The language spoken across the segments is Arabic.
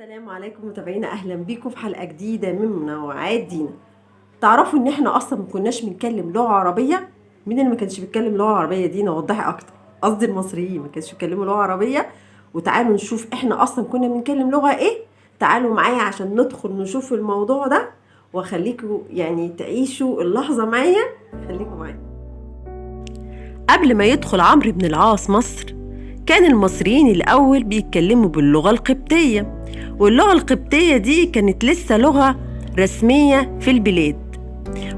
السلام عليكم متابعينا، اهلا بيكم في حلقه جديده من منوعات دينا. تعرفوا ان احنا اصلا ما كناش بنتكلم لغه عربيه؟ مين اللي ما كانش بيتكلم لغه عربيه؟ دينا وضحي اكتر. قصدي المصريين ما كانش بيتكلموا لغه عربيه. وتعالوا نشوف احنا اصلا كنا بنتكلم لغه ايه. تعالوا معايا عشان ندخل نشوف الموضوع ده، واخليكم يعني تعيشوا اللحظه معايا. خليكم معايا. قبل ما يدخل عمرو بن العاص مصر، كان المصريين الأول بيتكلموا باللغة القبطية، واللغة القبطية دي كانت لسه لغة رسمية في البلاد.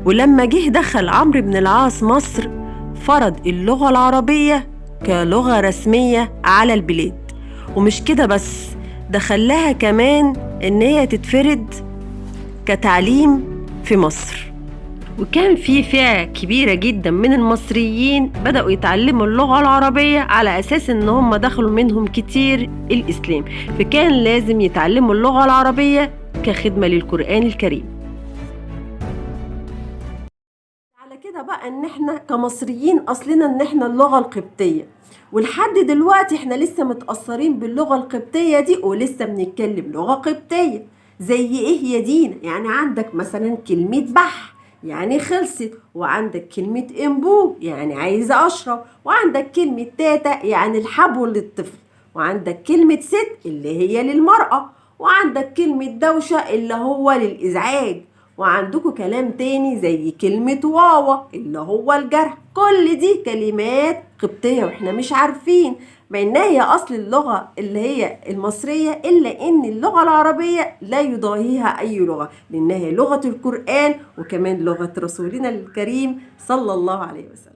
ولما جه دخل عمرو بن العاص مصر، فرض اللغة العربية كلغة رسمية على البلاد. ومش كده بس، ده خلاها كمان إن هي تتفرض كتعليم في مصر. وكان في فئة كبيرة جدا من المصريين بدأوا يتعلموا اللغة العربية على أساس إن هم دخلوا منهم كتير الإسلام، فكان لازم يتعلموا اللغة العربية كخدمة للقرآن الكريم. على كده بقى إن إحنا كمصريين أصلنا إن إحنا اللغة القبطية، ولحد دلوقتي إحنا لسه متأثرين باللغة القبطية دي ولسه بنتكلم لغة قبطية. زي إيه يا دينا؟ يعني عندك مثلا كلمة بح يعني خلصت، وعندك كلمة انبوب يعني عايزة أشرب، وعندك كلمة تاتا يعني الحبو للطفل، وعندك كلمة ست اللي هي للمرأة، وعندك كلمة دوشة اللي هو للإزعاج، وعندكم كلام تاني زي كلمة واوا اللي هو الجرح. كل دي كلمات قبطية واحنا مش عارفين، مع انها هي اصل اللغة اللي هي المصرية، الا ان اللغة العربية لا يضاهيها اي لغة، لانها لغة القرآن وكمان لغة رسولنا الكريم صلى الله عليه وسلم.